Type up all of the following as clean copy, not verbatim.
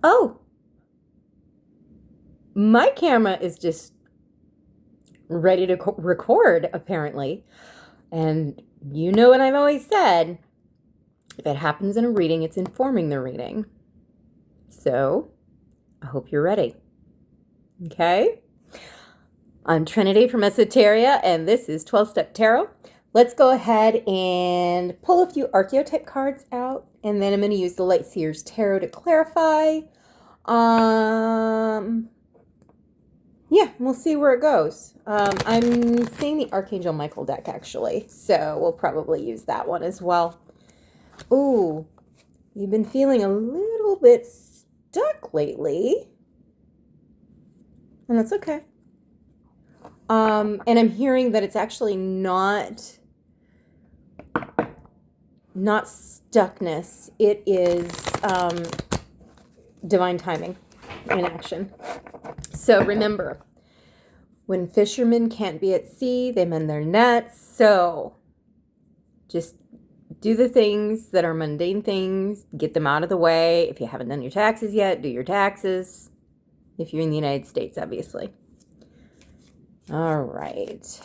Oh, my camera is just ready to record, apparently. And you know what I've always said, if it happens in a reading, it's informing the reading. So, I hope you're ready. Okay? I'm Trinity from Esoteria, and this is 12-Step Tarot. Let's go ahead and pull a few archetype cards out, and then I'm going to use the Light Seers Tarot to clarify. Yeah, we'll see where it goes. I'm seeing the Archangel Michael deck, actually, so we'll probably use that one as well. Ooh, you've been feeling a little bit stuck lately, and that's okay. And I'm hearing that it's actually not stuckness. It is divine timing in action. So remember, when fishermen can't be at sea, they mend their nets. So just do the things that are mundane things, get them out of the way. If you haven't done your taxes yet, do your taxes. If you're in the United States, obviously. All right.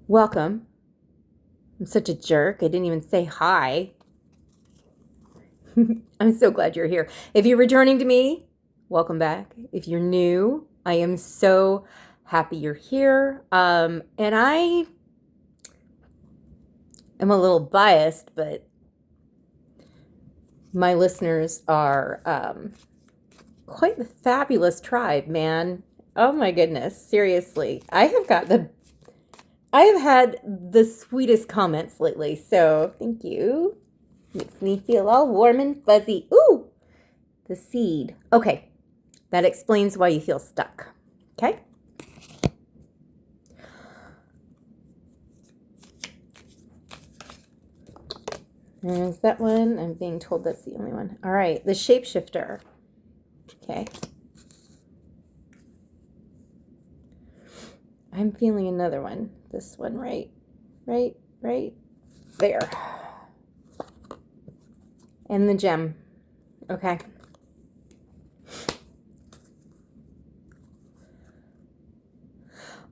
Welcome. I'm such a jerk. I didn't even say hi. I'm so glad you're here. If you're returning to me, welcome back. If you're new, I am so happy you're here. And I am a little biased, but my listeners are quite the fabulous tribe, man. Oh my goodness, seriously. I have had the sweetest comments lately, so thank you. Makes me feel all warm and fuzzy. Ooh, the seed. Okay, that explains why you feel stuck. Okay? There's that one. I'm being told that's the only one. All right, the shapeshifter. Okay. I'm feeling another one. This one, right there. And the gem. Okay.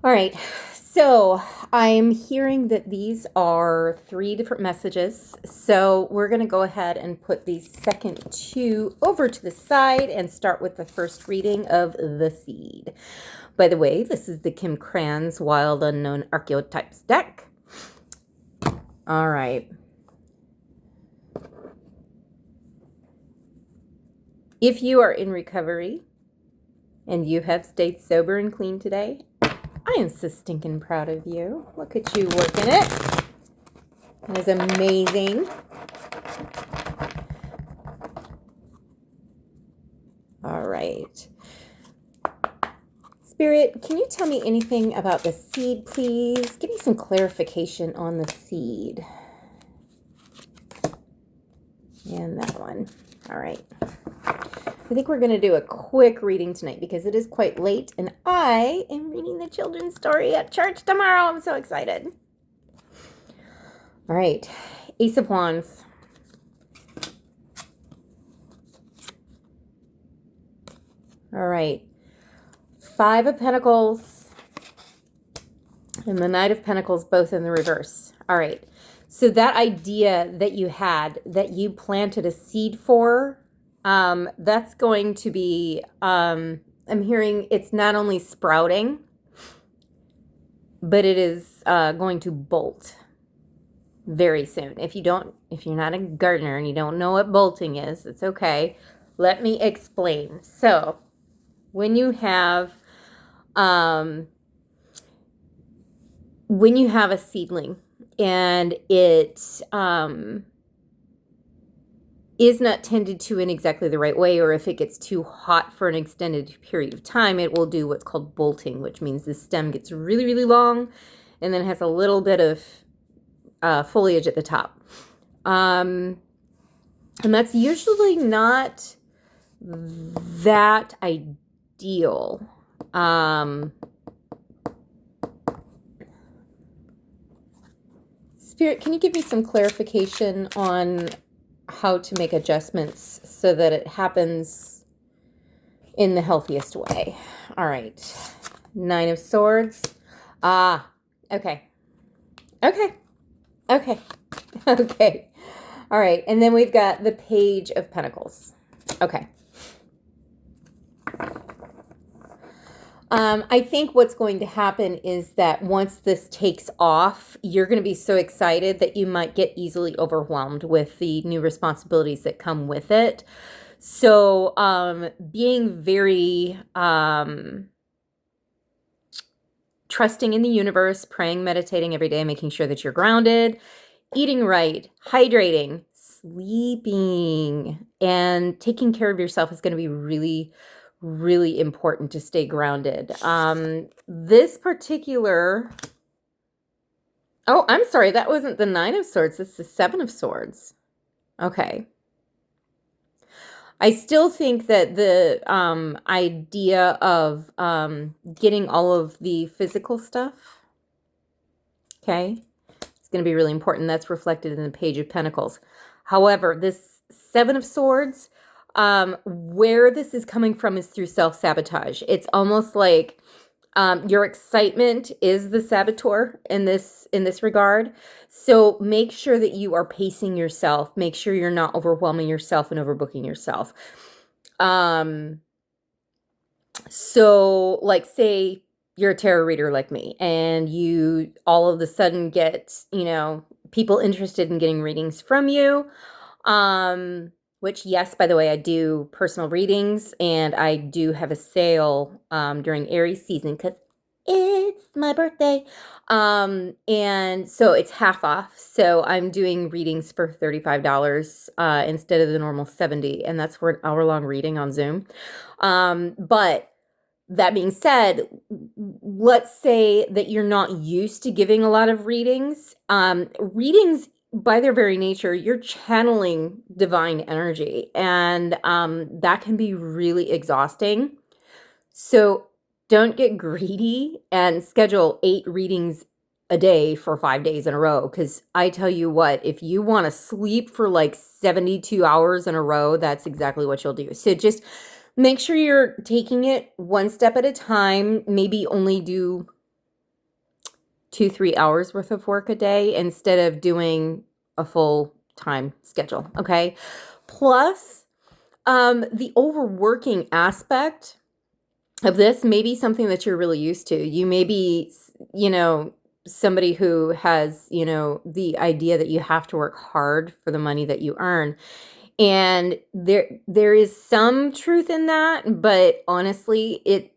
All right. So I'm hearing that these are 3 different messages. So we're going to go ahead and put these second 2 over to the side and start with the first reading of the seed. By the way, this is the Kim Krans Wild Unknown Archetypes deck. All right. If you are in recovery and you have stayed sober and clean today, I am so stinking proud of you. Look at you working it. That is amazing. All right. Spirit, can you tell me anything about the seed, please? Give me some clarification on the seed. And that one. All right. I think we're going to do a quick reading tonight because it is quite late and I am reading the children's story at church tomorrow. I'm so excited. All right. Ace of Wands. All right. 5 of Pentacles and the Knight of Pentacles, both in the reverse. All right. So that idea that you had, that you planted a seed for, that's going to be, I'm hearing it's not only sprouting, but it is going to bolt very soon. If you're not a gardener and you don't know what bolting is, it's okay. Let me explain. So when you have a seedling and it is not tended to in exactly the right way, or if it gets too hot for an extended period of time, it will do what's called bolting, which means the stem gets really, really long and then has a little bit of foliage at the top. And that's usually not that ideal. Spirit, can you give me some clarification on how to make adjustments so that it happens in the healthiest way. All right. 9 of Swords. Ah, okay. Okay. Okay. Okay. All right. And then we've got the Page of Pentacles. Okay. I think what's going to happen is that once this takes off, you're going to be so excited that you might get easily overwhelmed with the new responsibilities that come with it. So, being very trusting in the universe, praying, meditating every day, making sure that you're grounded, eating right, hydrating, sleeping, and taking care of yourself is going to be really, really important to stay grounded. This particular, oh, I'm sorry, that wasn't the 9 of Swords. It's the 7 of Swords. Okay. I still think that the idea of getting all of the physical stuff, okay, it's going to be really important. That's reflected in the Page of Pentacles. However, this 7 of Swords, where this is coming from is through self-sabotage. It's almost like your excitement is the saboteur in this regard. So make sure that you are pacing yourself. Make sure you're not overwhelming yourself and overbooking yourself. So like say you're a tarot reader like me and you all of a sudden get, you know, people interested in getting readings from you. Which, yes, by the way, I do personal readings and I do have a sale during Aries season because it's my birthday. And so it's half off. So I'm doing readings for $35 instead of the normal $70. And that's for an hour-long reading on Zoom. But that being said, let's say that you're not used to giving a lot of readings. Readings, by their very nature, you're channeling divine energy, and that can be really exhausting. So don't get greedy and schedule 8 readings a day for 5 days in a row, because I tell you what, if you want to sleep for like 72 hours in a row, that's exactly what you'll do. So just make sure you're taking it one step at a time. Maybe only do 2-3 hours worth of work a day instead of doing a full time schedule. Okay. Plus, the overworking aspect of this may be something that you're really used to. You may be, you know, somebody who has, you know, the idea that you have to work hard for the money that you earn. And there is some truth in that, but honestly,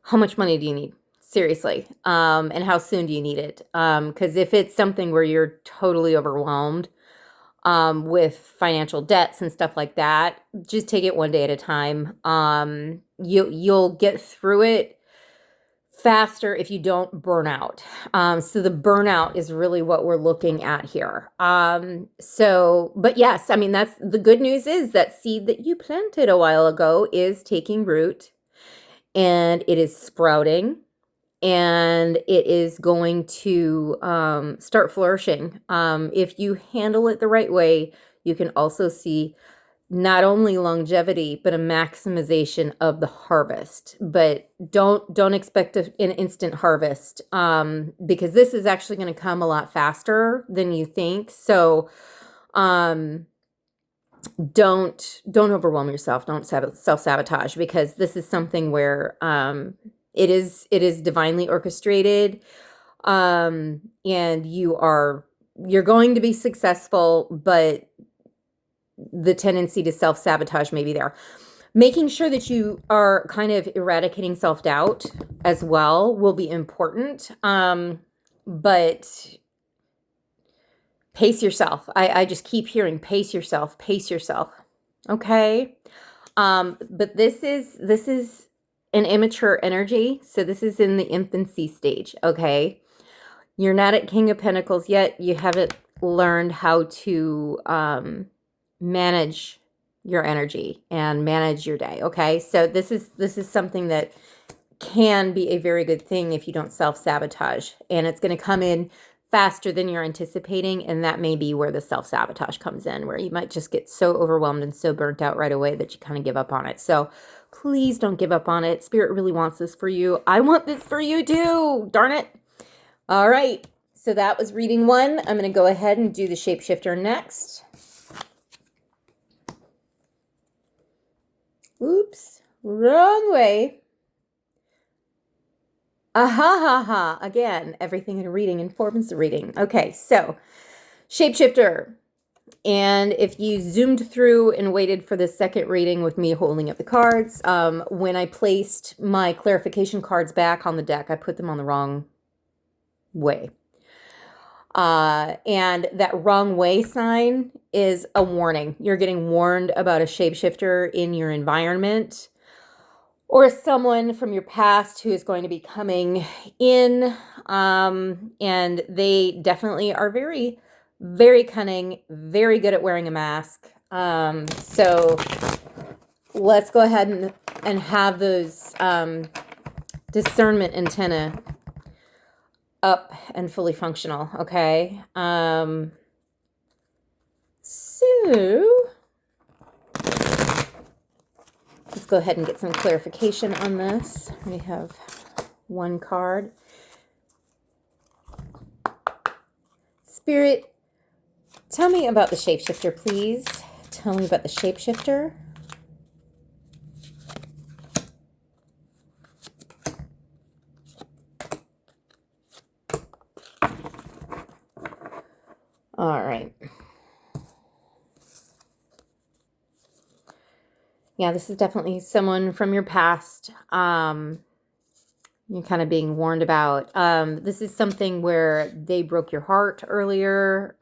how much money do you need? Seriously. And how soon do you need it? Because if it's something where you're totally overwhelmed with financial debts and stuff like that, just take it one day at a time. You'll get through it faster if you don't burn out. So the burnout is really what we're looking at here. But yes, I mean, that's the good news is that seed that you planted a while ago is taking root and it is sprouting and it is going to start flourishing. If you handle it the right way, you can also see not only longevity, but a maximization of the harvest. But don't expect an instant harvest because this is actually going to come a lot faster than you think. So don't overwhelm yourself. Don't self-sabotage, because this is something where it is divinely orchestrated, and you're going to be successful, but the tendency to self-sabotage may be there. Making sure that you are kind of eradicating self-doubt as well will be important. But pace yourself. I just keep hearing pace yourself, pace yourself. Okay. But this is an immature energy. So this is in the infancy stage. Okay. You're not at King of Pentacles yet. You haven't learned how to, manage your energy and manage your day. Okay. So this is something that can be a very good thing if you don't self-sabotage, and it's going to come in faster than you're anticipating, and that may be where the self-sabotage comes in, where you might just get so overwhelmed and so burnt out right away that you kind of give up on it. So please don't give up on it. Spirit really wants this for you. I want this for you too. Darn it. All right. So that was reading 1. I'm going to go ahead and do the shapeshifter next. Oops. Wrong way. Ha. Again, everything in a reading informs the reading. Okay, so shapeshifter. And if you zoomed through and waited for the second reading with me holding up the cards, when I placed my clarification cards back on the deck, I put them on the wrong way. And that wrong way sign is a warning. You're getting warned about a shapeshifter in your environment, or someone from your past who is going to be coming in. And they definitely are very, very cunning, very good at wearing a mask. So let's go ahead and have those discernment antenna up and fully functional. Okay. So let's go ahead and get some clarification on this. We have 1 card. Spirit, tell me about the shapeshifter, please. Tell me about the shapeshifter. All right. Yeah, this is definitely someone from your past. You're kind of being warned about. This is something where they broke your heart earlier.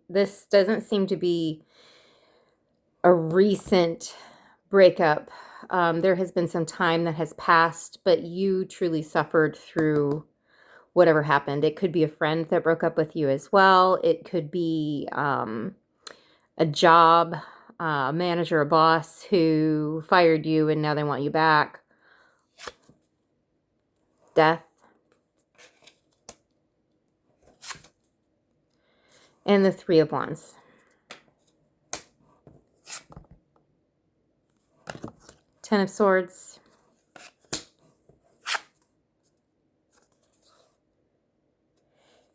This doesn't seem to be a recent breakup. There has been some time that has passed, but you truly suffered through whatever happened. It could be a friend that broke up with you as well. It could be a job, a manager, a boss who fired you and now they want you back. Death. And the 3 of Wands. Ten of Swords.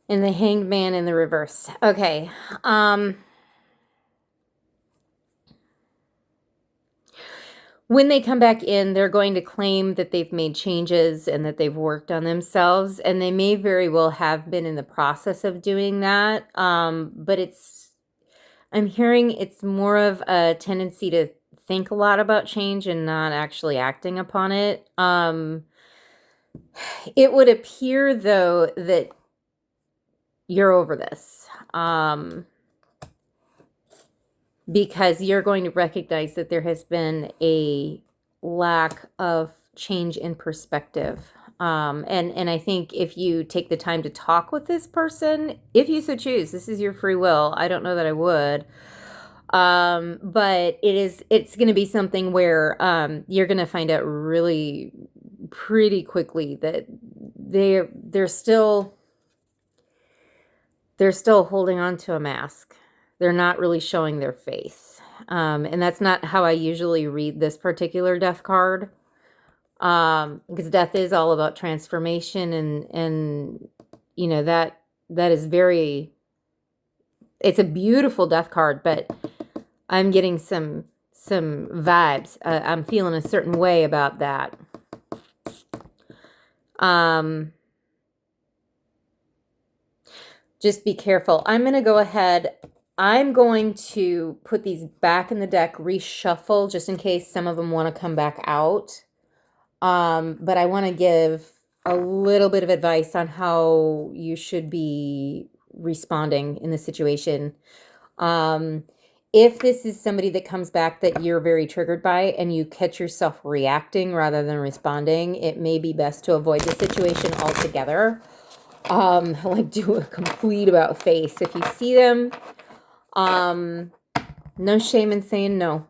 And the Hanged Man in the reverse. Okay. When they come back in, they're going to claim that they've made changes and that they've worked on themselves. And they may very well have been in the process of doing that. But I'm hearing it's more of a tendency to think a lot about change and not actually acting upon it. It would appear, though, that you're over this. Because you're going to recognize that there has been a lack of change in perspective. And I think if you take the time to talk with this person, if you so choose, this is your free will. I don't know that I would. But it's going to be something where you're going to find out really pretty quickly that they're still holding on to a mask. They're not really showing their face. And that's not how I usually read this particular death card. Because death is all about transformation and you know, that is very, it's a beautiful death card, but I'm getting some vibes. I'm feeling a certain way about that. Just be careful. I'm going to go ahead. I'm going to put these back in the deck, reshuffle, just in case some of them want to come back out. But I want to give a little bit of advice on how you should be responding in this situation. If this is somebody that comes back that you're very triggered by and you catch yourself reacting rather than responding, it may be best to avoid the situation altogether. Like do a complete about face. If you see them, no shame in saying no.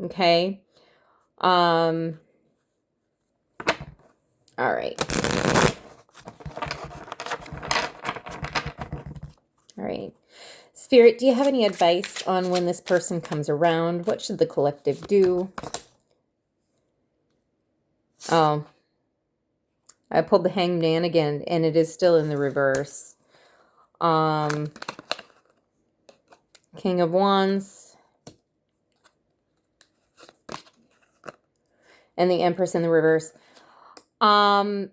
Okay. All right. right. Spirit, do you have any advice on when this person comes around? What should the collective do? Oh, I pulled the Hanged Man again, and it is still in the reverse. King of Wands. And the Empress in the reverse.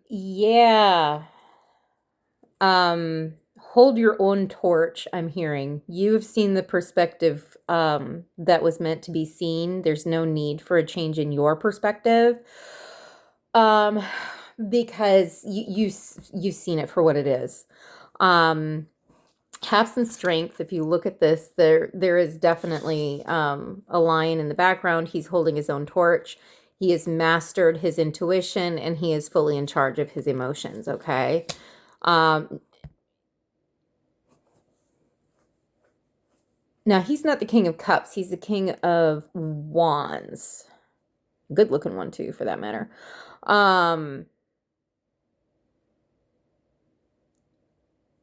Yeah. Hold your own torch, I'm hearing. You've seen the perspective that was meant to be seen. There's no need for a change in your perspective. Because you've seen it for what it is. Have some strength. If you look at this, there is definitely a lion in the background. He's holding his own torch. He has mastered his intuition, and he is fully in charge of his emotions, okay? Now, he's not the King of Cups. He's the King of Wands. Good looking one, too, for that matter.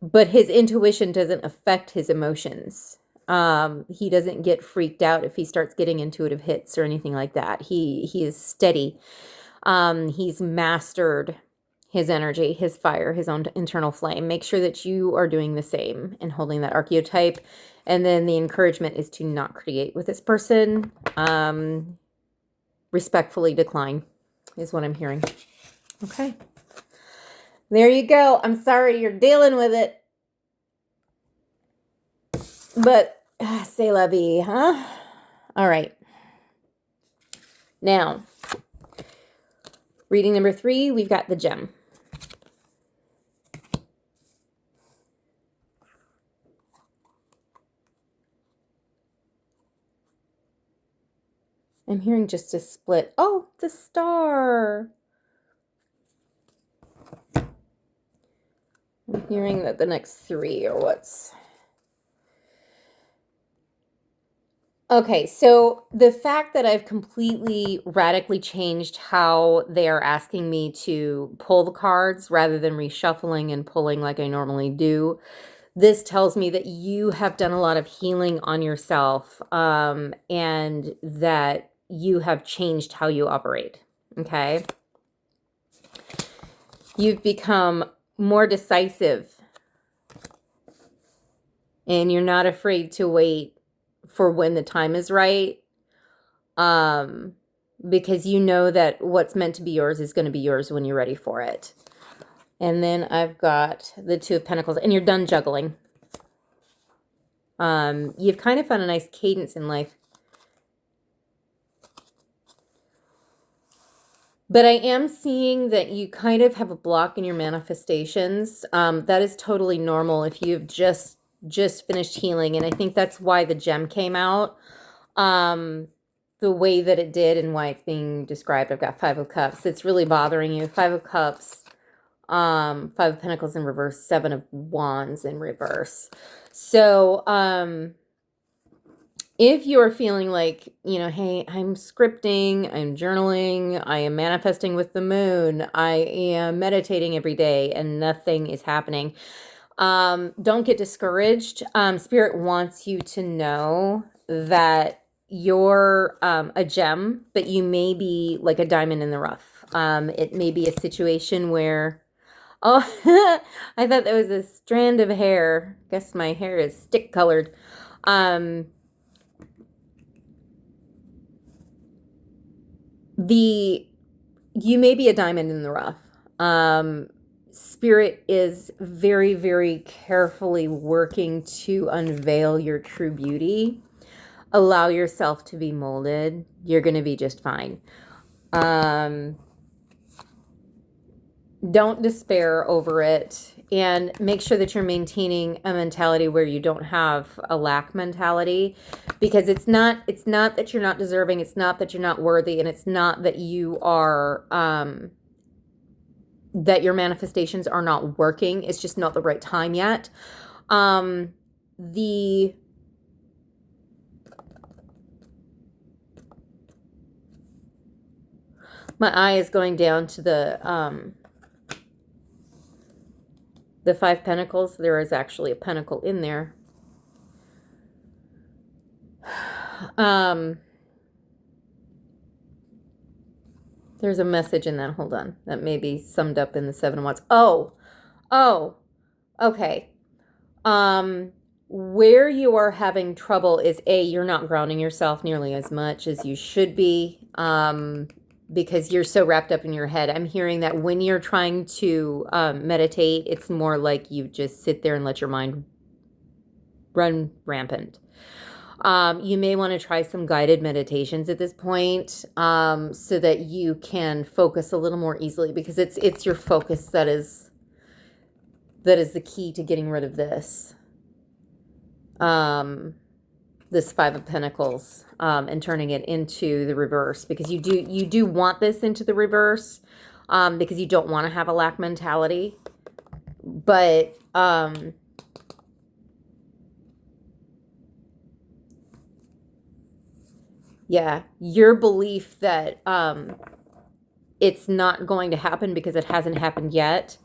But his intuition doesn't affect his emotions. He doesn't get freaked out if he starts getting intuitive hits or anything like that. He is steady. He's mastered his energy, his fire, his own internal flame. Make sure that you are doing the same and holding that archetype. And then the encouragement is to not create with this person. Respectfully decline is what I'm hearing. Okay. There you go. I'm sorry you're dealing with it. But c'est la vie, huh? All right. Now, reading number 3, we've got the gem. I'm hearing just a split. Oh, the star. I'm hearing that the next 3 are what's... Okay, so the fact that I've completely radically changed how they are asking me to pull the cards rather than reshuffling and pulling like I normally do, this tells me that you have done a lot of healing on yourself, and that you have changed how you operate, okay? You've become more decisive, and you're not afraid to wait for when the time is right, because you know that what's meant to be yours is going to be yours when you're ready for it. And then I've got the 2 of Pentacles, and you're done juggling. You've kind of found a nice cadence in life. But I am seeing that you kind of have a block in your manifestations. That is totally normal if you've just finished healing. And I think that's why the gem came out the way that it did and why it's being described. I've got 5 of Cups. It's really bothering you. 5 of Cups, 5 of Pentacles in reverse, 7 of Wands in reverse. So, if you're feeling like, you know, hey, I'm scripting, I'm journaling, I am manifesting with the moon, I am meditating every day and nothing is happening, don't get discouraged. Spirit wants you to know that you're a gem, but you may be like a diamond in the rough. It may be a situation where, oh, I thought that was a strand of hair. Guess my hair is stick colored. You may be a diamond in the rough. Spirit is very, very carefully working to unveil your true beauty. Allow yourself to be molded. You're going to be just fine. Don't despair over it, and make sure that you're maintaining a mentality where you don't have a lack mentality, because it's not that you're not deserving, it's not that you're not worthy, and it's not that you are that your manifestations are not working. It's just not the right time yet. My eye is going down to the 5 Pentacles. There is actually a pentacle in there. There's a message in that. Hold on. That may be summed up in the Seven of Wands. Oh, okay. Where you are having trouble is you're not grounding yourself nearly as much as you should be. Because you're so wrapped up in your head. I'm hearing that when you're trying to meditate, it's more like you just sit there and let your mind run rampant. You may want to try some guided meditations at this point, so that you can focus a little more easily, because it's your focus that is the key to getting rid of this. This Five of Pentacles, and turning it into the reverse, because you do want this into the reverse, because you don't want to have a lack mentality. But yeah, your belief that it's not going to happen because it hasn't happened yet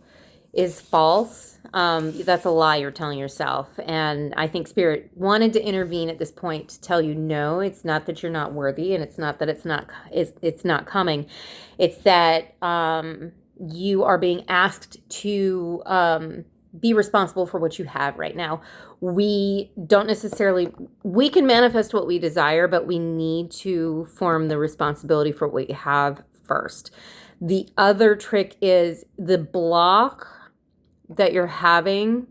is false. That's a lie you're telling yourself. And I think Spirit wanted to intervene at this point to tell you, no, it's not that you're not worthy, and it's not that it's not coming. It's that you are being asked to be responsible for what you have right now. We can manifest what we desire, but we need to form the responsibility for what we have first. The other trick is the block that you're having.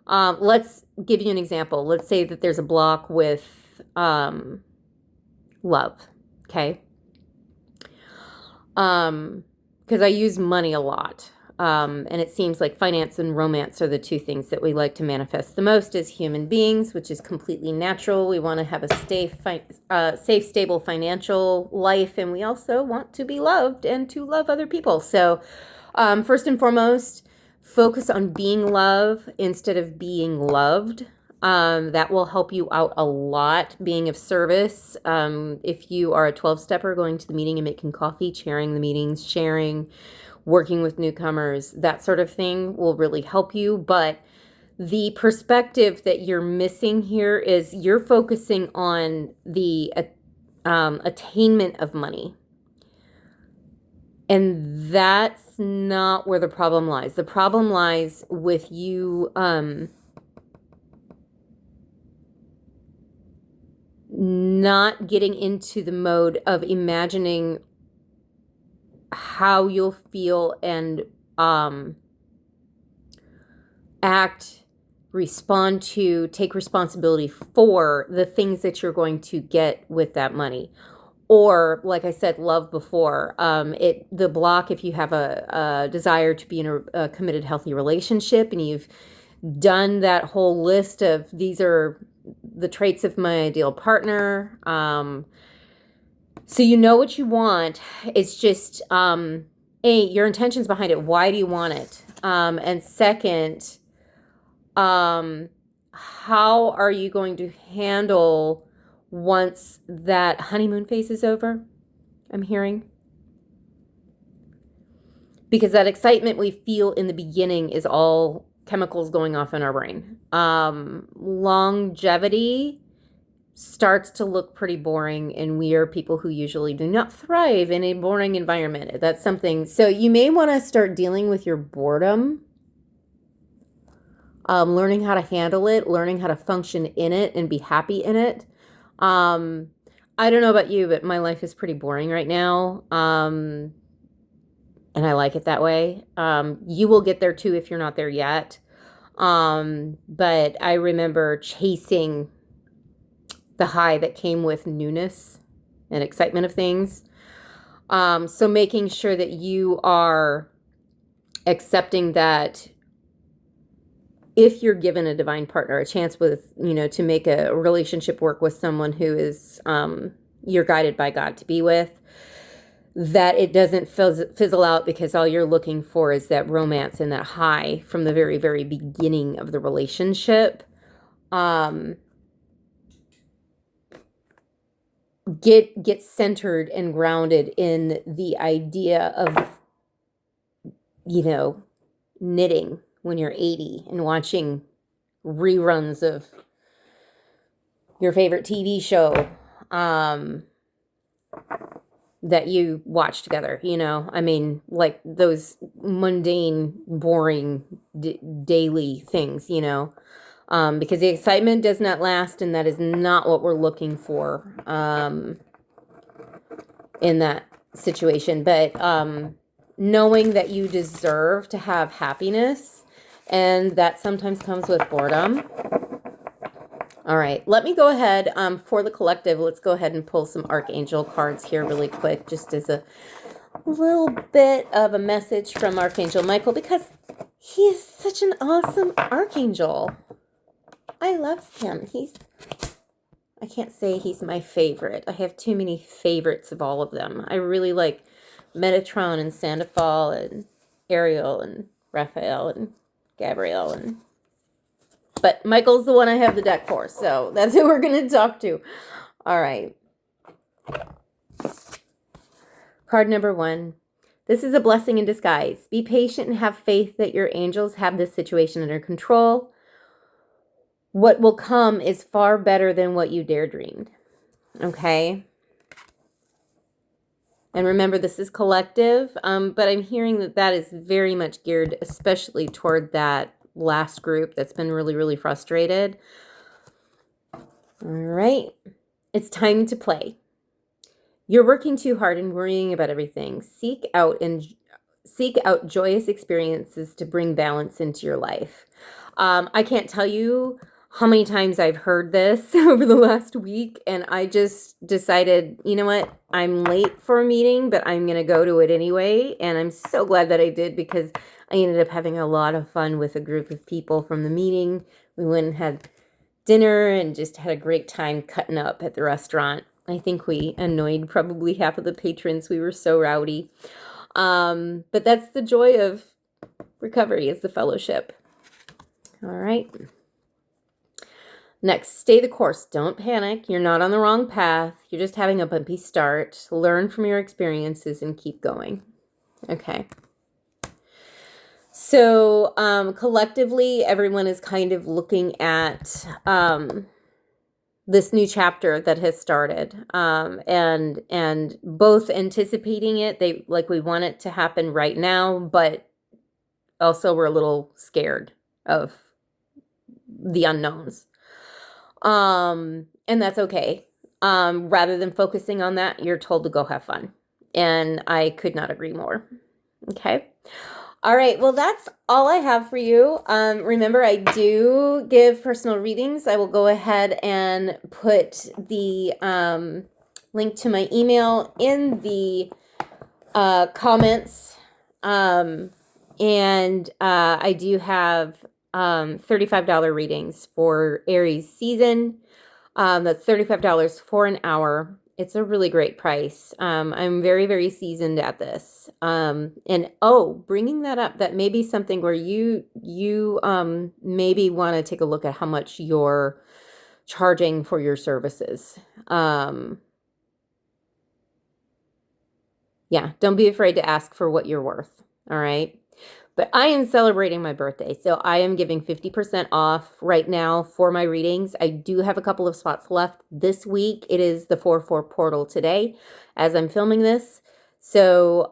Let's give you an example. Let's say that there's a block with love. Okay. Because I use money a lot. And it seems like finance and romance are the two things that we like to manifest the most as human beings, which is completely natural. We want to have a safe, stable financial life, and we also want to be loved and to love other people. So first and foremost, focus on being love instead of being loved. That will help you out a lot, being of service. If you are a 12-stepper, going to the meeting and making coffee, chairing the meetings, working with newcomers, that sort of thing will really help you. But the perspective that you're missing here is you're focusing on the attainment of money. And that's not where the problem lies. The problem lies with you not getting into the mode of imagining how you'll feel and act, respond to, take responsibility for the things that you're going to get with that money. Or, like I said, love before. The block, if you have a desire to be in a committed, healthy relationship, and you've done that whole list of, these are the traits of my ideal partner. So you know what you want. It's just, your intentions behind it. Why do you want it? And second, how are you going to handle once that honeymoon phase is over? I'm hearing. Because that excitement we feel in the beginning is all chemicals going off in our brain. Longevity starts to look pretty boring, and we are people who usually do not thrive in a boring environment. That's something. So you may want to start dealing with your boredom, learning how to handle it, learning how to function in it and be happy in it. I don't know about you, but my life is pretty boring right now. And I like it that way. You will get there too if you're not there yet. But I remember chasing the high that came with newness and excitement of things. So making sure that you are accepting that if you're given a divine partner, a chance to make a relationship work with someone who is, you're guided by God to be with, that it doesn't fizzle out because all you're looking for is that romance and that high from the very, very beginning of the relationship. Get centered and grounded in the idea of, knitting when you're 80 and watching reruns of your favorite TV show. that you watch together, you know? I mean, like those mundane, boring daily things, you know? Because the excitement does not last, and that is not what we're looking for in that situation. But knowing that you deserve to have happiness, and that sometimes comes with boredom. All right, let me go ahead for the collective. Let's go ahead and pull some Archangel cards here really quick, just as a little bit of a message from Archangel Michael, because he is such an awesome Archangel. I love him. I can't say he's my favorite. I have too many favorites of all of them. I really like Metatron and Sandoval and Ariel and Raphael and Gabriel and... But Michael's the one I have the deck for, so that's who we're going to talk to. All right. Card number 1. This is a blessing in disguise. Be patient and have faith that your angels have this situation under control. What will come is far better than what you dare dreamed. Okay? And remember, this is collective, but I'm hearing that that is very much geared especially toward that last group that's been really, really frustrated. All right. It's time to play. You're working too hard and worrying about everything. Seek out joyous experiences to bring balance into your life. I can't tell you how many times I've heard this over the last week, and I just decided, you know what? I'm late for a meeting, but I'm going to go to it anyway. And I'm so glad that I did, because I ended up having a lot of fun with a group of people from the meeting. We went and had dinner and just had a great time cutting up at the restaurant. I think we annoyed probably half of the patrons. We were so rowdy. But that's the joy of recovery, is the fellowship. All right. Next, stay the course. Don't panic. You're not on the wrong path. You're just having a bumpy start. Learn from your experiences and keep going. Okay. So collectively, everyone is kind of looking at this new chapter that has started, and both anticipating it. We want it to happen right now, but also we're a little scared of the unknowns. And that's okay. Rather than focusing on that, you're told to go have fun. And I could not agree more. Okay. All right. Well, that's all I have for you. Remember, I do give personal readings. I will go ahead and put the link to my email in the comments. And I do have $35 readings for Aries season. That's $35 for an hour. It's a really great price. I'm very, very seasoned at this. And bringing that up, that may be something where you maybe want to take a look at how much you're charging for your services. Yeah, don't be afraid to ask for what you're worth. All right. But I am celebrating my birthday, so I am giving 50% off right now for my readings. I do have a couple of spots left this week. It is the 4/4 portal today as I'm filming this. So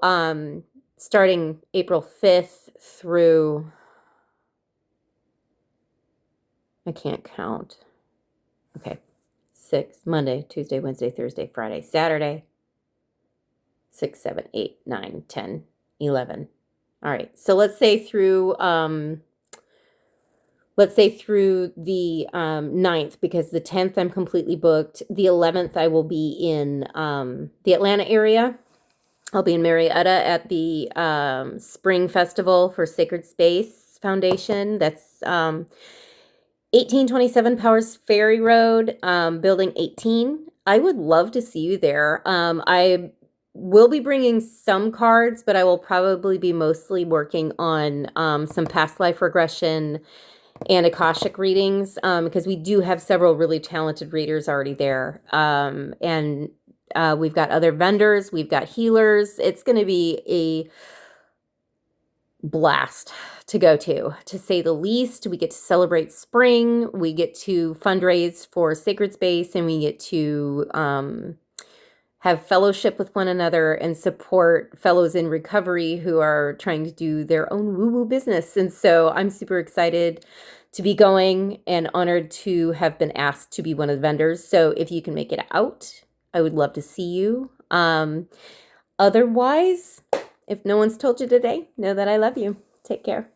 starting April 5th through, I can't count. Okay, 6, Monday, Tuesday, Wednesday, Thursday, Friday, Saturday, 6, 7, 8, 9, 10, 11. All right, so let's say through the 9th, because the 10th I'm completely booked. The 11th I will be in the Atlanta area. I'll be in Marietta at the Spring Festival for Sacred Space Foundation. That's 1827 Powers Ferry Road, Building 18. I would love to see you there. I will be bringing some cards, but I will probably be mostly working on some past life regression and Akashic readings, because we do have several really talented readers already there. And we've got other vendors, we've got healers. It's going to be blast to go to say the least. We get to celebrate spring. We get to fundraise for Sacred Space, and we get to have fellowship with one another and support fellows in recovery who are trying to do their own woo-woo business. And so I'm super excited to be going and honored to have been asked to be one of the vendors. So if you can make it out, I would love to see you. Otherwise, if no one's told you today, know that I love you. Take care.